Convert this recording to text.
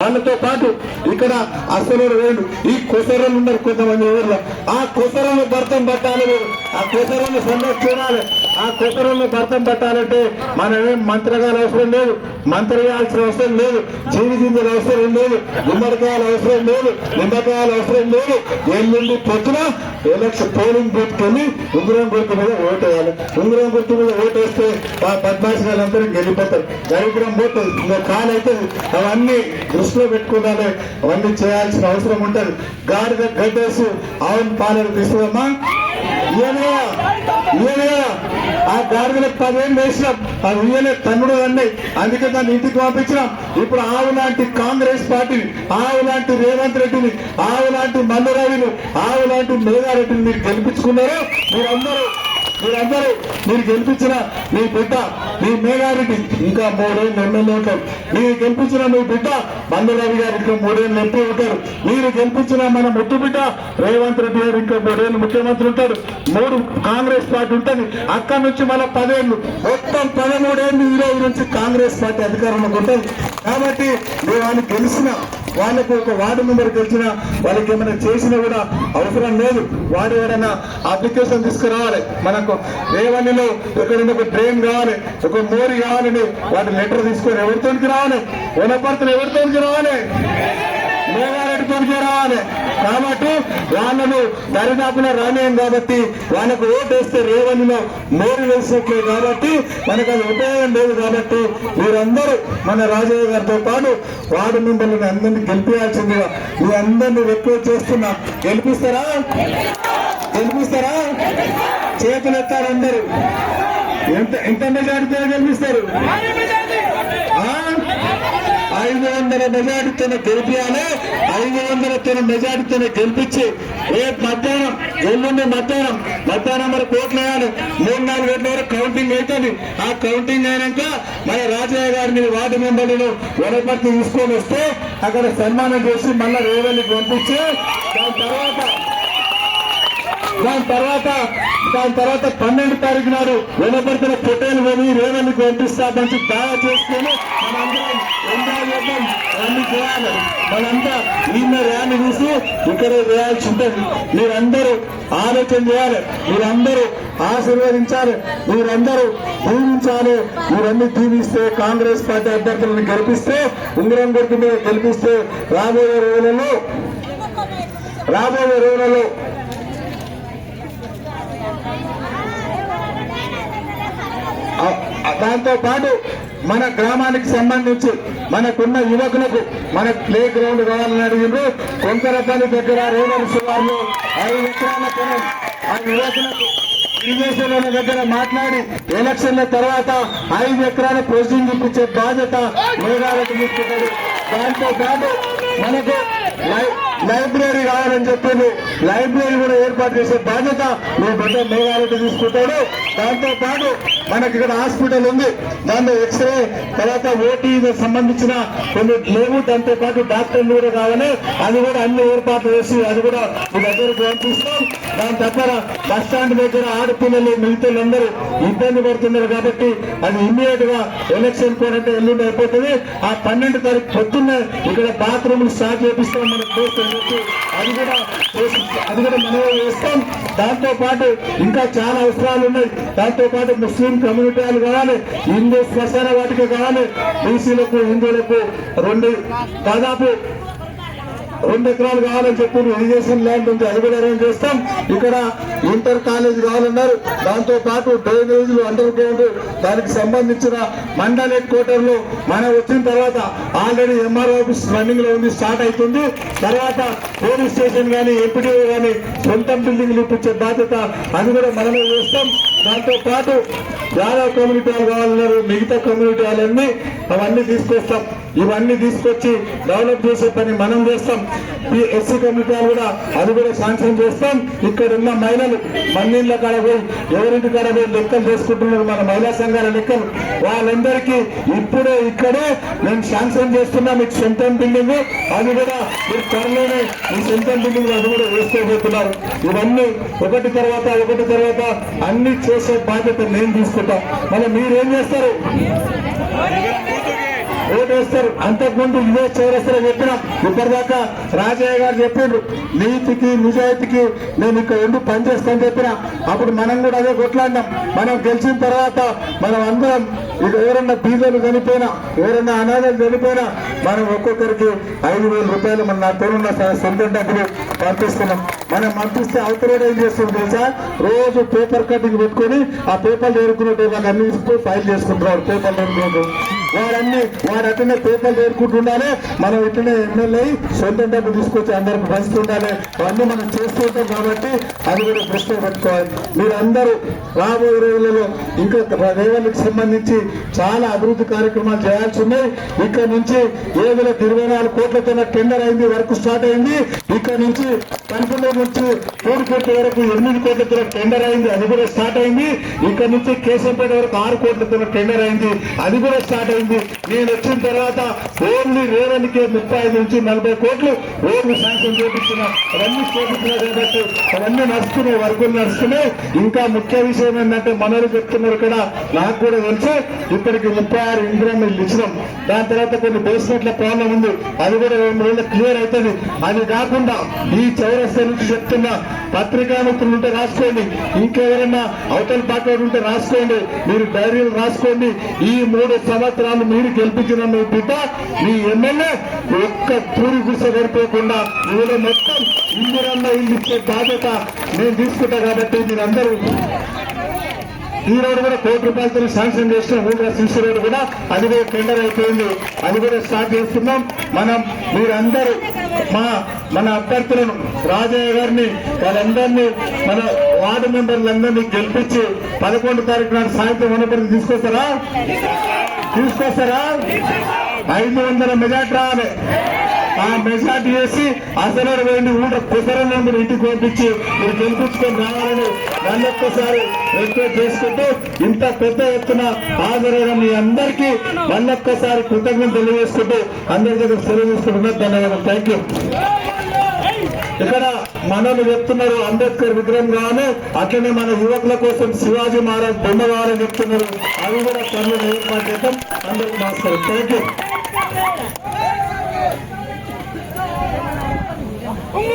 వాళ్ళతో పాటు ఇక్కడ అసలు వేడు ఈ కొసరలు ఉన్నారు కొంతమంది ఊర్లో. ఆ కొసరను భర్తం పట్టాలి, ఆ కొసరను సందర్శ చూడాలి. ఆ కొసరను భర్తం పట్టాలంటే మనమేం మంత్రగాల అవసరం లేదు, మంత్ర చేయాల్సిన అవసరం లేదు, జీవి గింజల అవసరం లేదు, గుమ్మడికాయల అవసరం లేదు, నిమ్మకాయల అవసరం లేదు. ఎల్లుండి పొద్దున ఎలక్షన్ పోలింగ్ పెట్టుకొని ఉంగరం గుర్తు మీద ఓటేయాలి. ఉంగరం గుర్తు మీద ఓటేస్తే ఆ పద్మాసనాలందరూ గెలిపోతారు, దరిద్రం పోతుంది, ఇంకా కాలైతే అవన్నీ దృష్టిలో పెట్టుకోవాలి. అవన్నీ చేయాల్సిన అవసరం ఉంటుంది. గాడిద గడ్డేసి ఆవును పాలన తీసుకున్నామా ఇయ్యనే ఆ గాడిదలకు 10 ఏళ్ళు వేసినాం, ఆ ఉయ్యలే తన్నుడు అన్నాయి. అందుకే దాన్ని ఇంటికి పంపించినాం. ఇప్పుడు ఆవు లాంటి కాంగ్రెస్ పార్టీని, ఆవు లాంటి రేవంత్ రెడ్డిని, ఆవు లాంటి మల్లురావిని, ఆవు లాంటి మేఘారెడ్డిని మీరు గెలిపించుకున్నారు. మీరు గెలిపించిన మీ బిడ్డ మీ మేఘారెడ్డి ఇంకా 3 ఏళ్ళు ఎమ్మెల్యే ఉంటారు. మీరు గెలిపించిన మీ బిడ్డ మల్లురావి గారు ఇంకా 3 ఏళ్ళు ఎంపీ ఉంటారు. మీరు గెలిపించిన మన ముద్దు బిడ్డ రేవంత్ రెడ్డి గారు ఇంకా 3 ఏళ్ళు ముఖ్యమంత్రి ఉంటారు. 3 కాంగ్రెస్ పార్టీ ఉంటుంది. అక్కడి నుంచి మళ్ళీ 10 ఏళ్ళు, మొత్తం 13 ఏళ్ళు ఈ రోజు నుంచి కాంగ్రెస్ పార్టీ అధికారంలోకి ఉంటుంది. కాబట్టి మీరు వాళ్ళు గెలిచిన వాళ్ళకు ఒక వార్డు మెంబర్ గెలిచిన వాళ్ళకి ఏమైనా చేసినా కూడా అవసరం లేదు. వాడు ఎవరైనా అప్లికేషన్ తీసుకురావాలి. మనకు రేవల్లిలో ఎక్కడైనా ఒక డ్రైన్ కావాలి, ఒక మోరి కావాలని వాటి లెటర్ తీసుకొని ఎవరితోనికి రావాలి, వనపర్తలు ఎవరితోనికి రావాలి, మేఘారెడ్డితోనికే రావాలి. కాబట్టి వాళ్ళను దరిదాపులో రానేయం కాబట్టి వాళ్ళకు ఓటేస్తే రేవల్లిలో మోరి వేసినట్లే కాబట్టి మనకు అది ఉపయోగం లేదు. కాబట్టి మీరందరూ మన రాజయ్య గారితో పాటు వార్డు మెంబర్లను అందరినీ గెలిపించాల్సిందిగా మీ అందరినీ రిక్వెస్ట్ చేస్తున్నా. గెలిపిస్తారా? చేతులు ఎత్తారు అందరూ. ఎంత మెజార్టీతో గెలిపిస్తారు? 500 మెజార్టీతో గెలిపించాలి. 500 మెజార్టీతో గెలిపించి రేపు మధ్యాహ్నం, ఎల్లుండి మధ్యాహ్నం వరకు ఓట్లు వేయాలి. 3-4 గంటల వరకు కౌంటింగ్ అవుతుంది. ఆ కౌంటింగ్ అయినాక మన రాజయ్య గారిని వార్డు మెంబర్లను వనపర్తి తీసుకొని వస్తే అక్కడ సన్మానం చేసి మళ్ళా రేవల్లికి పంపించి దాని తర్వాత 12వ తారీఖు నాడు వనపర్తిన పొట్టేలు కొని రేవల్లికి పంపిస్తా మంచి దావా చేసుకొని మనందరం ఎంజాయ్ చేద్దాం. అన్ని చేయాలి. మనంతా ఈయన ర్యాలీ చూసి ఇక్కడే వేయాల్సి ఉంటుంది. మీరందరూ ఆలోచన చేయాలి, మీరందరూ ఆశీర్వదించాలి, మీరందరూ దీవించాలి. మీరన్నీ దీవిస్తే కాంగ్రెస్ పార్టీ అభ్యర్థులను గెలిపిస్తే, ఉంగరం గుర్తు మీద గెలిపిస్తే రాబోయే రోజులలో దాంతో పాటు మన గ్రామానికి సంబంధించి మనకున్న యువకులకు మన ప్లే గ్రౌండ్ కావాలని అడిగిండ్రు. కొంకరపల్లి దగ్గర రేవల్ శివార్లు 5 ఎకరాల పొలం ఆ యువకులకు ఇరిగేషన్ దగ్గర మాట్లాడి ఎలక్షన్ల తర్వాత 5 ఎకరాల ప్రొసీడింగ్ ఇప్పించే బాధ్యత మేఘాలకు తీసుకుంటాడు. దాంతో పాటు మనకు లైబ్రరీ కావాలని చెప్పింది, లైబ్రరీ కూడా ఏర్పాటు చేసే బాధ్యత మీ బిడ్డ మేఘారెడ్డి తీసుకుంటాడు. దాంతో పాటు మనకి ఇక్కడ హాస్పిటల్ ఉంది, దాంట్లో ఎక్స్రే తర్వాత ఓటీ సంబంధించిన కొన్ని లేవు. దాంతో పాటు డాక్టర్లు కూడా కావాలి. అది కూడా అన్ని ఏర్పాట్లు చేసి అది కూడా మీ దగ్గరకు పంపిస్తాం. దాని తప్ప బస్ స్టాండ్ దగ్గర ఆడపిల్లలు మిగతాళ్ళందరూ ఇబ్బంది పడుతున్నారు కాబట్టి అది ఇమ్మీడియట్ గా ఎలక్షన్ కోడ్ అంటే ఎల్లుండి అయిపోతుంది. ఆ 12వ తారీఖు పొద్దున్న ఇక్కడ బాత్రూమ్లు స్టార్ట్ చేపిస్తాం. మనకు దోస్తు అది కూడా మనమే చేస్తాం. దాంతో పాటు ఇంకా చాలా అవసరాలు ఉన్నాయి. దాంతో పాటు ముస్లిం కమ్యూనిటీలు కావాలి, హిందూ శ్మశాన వాటిక కావాలి, బీసీలకు హిందువులకు దాదాపు 2 ఎకరాలు కావాలని చెప్పి ఇరిగేషన్ ల్యాండ్ ఉంది, అది కూడా అరేంజ్ చేస్తాం. ఇక్కడ ఇంటర్ కాలేజ్ కావాలన్నారు. దాంతో పాటు డ్రైనేజీలు అండర్ గ్రౌండ్ దానికి సంబంధించిన మండల్ హెడ్ క్వార్టర్ లో మనం వచ్చిన తర్వాత ఆల్రెడీ ఎంఆర్ఓ ఆఫీస్ రన్నింగ్ లో ఉంది, స్టార్ట్ అవుతుంది. తర్వాత పోలీస్ స్టేషన్ కానీ ఎంపీడీఓ కానీ సొంతం బిల్డింగ్లు ఇప్పించే బాధ్యత అది కూడా మనమే చేస్తాం. దాంతో పాటు యాదవ్ కమ్యూనిటీ వాళ్ళు కావాలన్నారు, మిగతా కమ్యూనిటీ వాళ్ళన్నీ అవన్నీ తీసుకొస్తాం. ఇవన్నీ తీసుకొచ్చి డెవలప్ చేసే పని మనం చేస్తాం. ఈ ఎస్సీ కమ్యూనిటీ కూడా అది కూడా శాంక్షన్ చేస్తాం. ఇక్కడ ఉన్న మహిళలు మందిళ్ళ కాడ పోయి ఎవరింటి కాడ పోయి లెక్కలు చేసుకుంటున్నారు, మన మహిళా సంఘాల లెక్కలు. వాళ్ళందరికీ ఇప్పుడే ఇక్కడే నేను శాంక్షన్ చేస్తున్నా మీకు సొంతం బిల్డింగ్. అది కూడా మీరు త్వరలోనే మీ సొంతం బిల్డింగ్ అది కూడా వేసుకోబోతున్నారు. ఇవన్నీ ఒకటి తర్వాత అన్ని చేసే బాధ్యత నేను తీసుకుంటా. మళ్ళీ మీరేం చేస్తారు? ఓటేస్తారు. అంతకుముందు ఇదే చౌరస్తలో చెప్పినాం. ఇప్పటిదాకా రాజయ్య గారు చెప్పిండ్రు నీతికి నిజాయితీకి నేను ఇక్కడ ఉండి పనిచేస్తాను చెప్పినా. అప్పుడు మనం కూడా అదే కొట్లాడినాం. మనం గెలిచిన తర్వాత మనం అందరం ఇక ఎవరన్నా బీదలు చనిపోయినా ఎవరన్నా అనాథలు చనిపోయినా మనం ఒక్కొక్కరికి 5,000 రూపాయలు మన నా తోడున్న సొంత డబ్బులు పంపిస్తున్నాం. మనం పంపిస్తే అవతల ఏం చేస్తుంది తెలుసా, రోజు పేపర్ కటింగ్ పెట్టుకొని ఆ పేపర్లు ఏరుకున్నట్టు నాకు అన్ని ఇస్తూ ఫైల్ చేసుకుంటున్నాడు. పేపర్లు ఏరుకున్నట్టు వాడు అట్లనే పేపర్లు ఏరుకుంటుండాలి. మనం ఇట్లనే ఎమ్మెల్యే సొంత డబ్బు తీసుకొచ్చి అందరికి పంచుతుండాలి. అవన్నీ మనం చేస్తూ ఉంటాం కాబట్టి అది కూడా దృష్టిలో పెట్టుకోవాలి. మీరందరూ రాబోయే రోజులలో ఇంకా రేవల్లికి సంబంధించి చాలా అభివృద్ధి కార్యక్రమాలు చేయాల్సి ఉన్నాయి. ఇక్కడ నుంచి 724 కోట్లతో టెండర్ అయింది, వర్క్ స్టార్ట్ అయింది. ఇక్కడ నుంచి కనుకొండ నుంచి కోడిపేట వరకు 8 కోట్లతో టెండర్ అయింది, అది కూడా స్టార్ట్ అయింది. ఇక్కడ నుంచి కేశంపేట వరకు 6 కోట్లతో టెండర్ అయింది, అది కూడా స్టార్ట్ అయింది. నేను వచ్చిన తర్వాత ఓన్లీ రేవల్లికి 35 నుంచి 40 కోట్లు రోడ్లు శాంక్షన్ చేపించిన అవన్నీ చేపించినాయి కాబట్టి అవన్నీ నడుస్తున్నాయి, వర్కులు నడుస్తున్నాయి. ఇంకా ముఖ్య విషయం ఏంటంటే మనోళ్ళు చెప్తున్నారు ఇక్కడ, నాకు కూడా తెలుసు ఇప్పటికి 36 ఇందిరమ్మ ఇల్లు ఇచ్చినాం. దాని తర్వాత కొన్ని బేస్మెంట్ల ప్రాబ్లం ఉంది, అది కూడా 2 రోజులు క్లియర్ అవుతుంది. అది కాకుండా ఈ చౌరస్తా నుంచి చెప్తున్నా పత్రికా మిత్రులు ఉంటే రాసుకోండి, ఇంకెవరైనా అవతల పార్టీ ఉంటే రాసుకోండి, మీరు డైరీలు రాసుకోండి. ఈ 3 సంవత్సరాలు మీరు గెలిపించిన మీ బిడ్డ మీ ఎమ్మెల్యే ఒక్క పూరి గుడిసె గడిపోకుండా మీరు మొత్తం ఇందిరమ్మ ఇల్లు ఇచ్చే బాధ్యత నేను తీసుకుంటా. కాబట్టి మీరందరూ ఈ రోడ్డు కూడా 1 కోటి రూపాయలతో శాంక్షన్ చేసిన ఊళ్ళో సిసి రోడ్డు కూడా అది కూడా టెండర్ అయిపోయింది, అది కూడా స్టార్ట్ చేస్తున్నాం. మనం మీరందరూ మన అభ్యర్థులను రాజయ్య గారిని వాళ్ళందరినీ మన వార్డు మెంబర్లందరినీ గెలిపించి 11 తారీఖు నాడు సాయంత్రం ఉన్నప్పటికీ తీసుకొస్తారా 500 మెజార్టీ రావాలి. ఆ మెజార్టీ చేసి అసలు వేయండి ఊట కుసరని మీరు ఇంటికి పంపించి మీరు గెలిపించుకొని రావాలని నన్ను ఒక్కసారి రిక్వెస్ట్ చేసుకుంటూ ఇంత పెద్ద ఎత్తున హాజరైన మీ అందరికీ మళ్ళొక్కసారి కృతజ్ఞతలు తెలియజేసుకుంటూ అందరి దగ్గర సెలవు తీసుకుంటున్నారు. ధన్యవాదాలు. Thank you. ఇక్కడ మనల్ని చెప్తున్నారు అంబేద్కర్ విగ్రహం కావాలి, అట్లనే మన యువకుల కోసం శివాజీ మహారాజ్ బొమ్మ కావాలని చెప్తున్నారు. అవి కూడా పనులు ఏర్పాటు చేద్దాం. అందరికీ నమస్కారం. Thank you. Hey,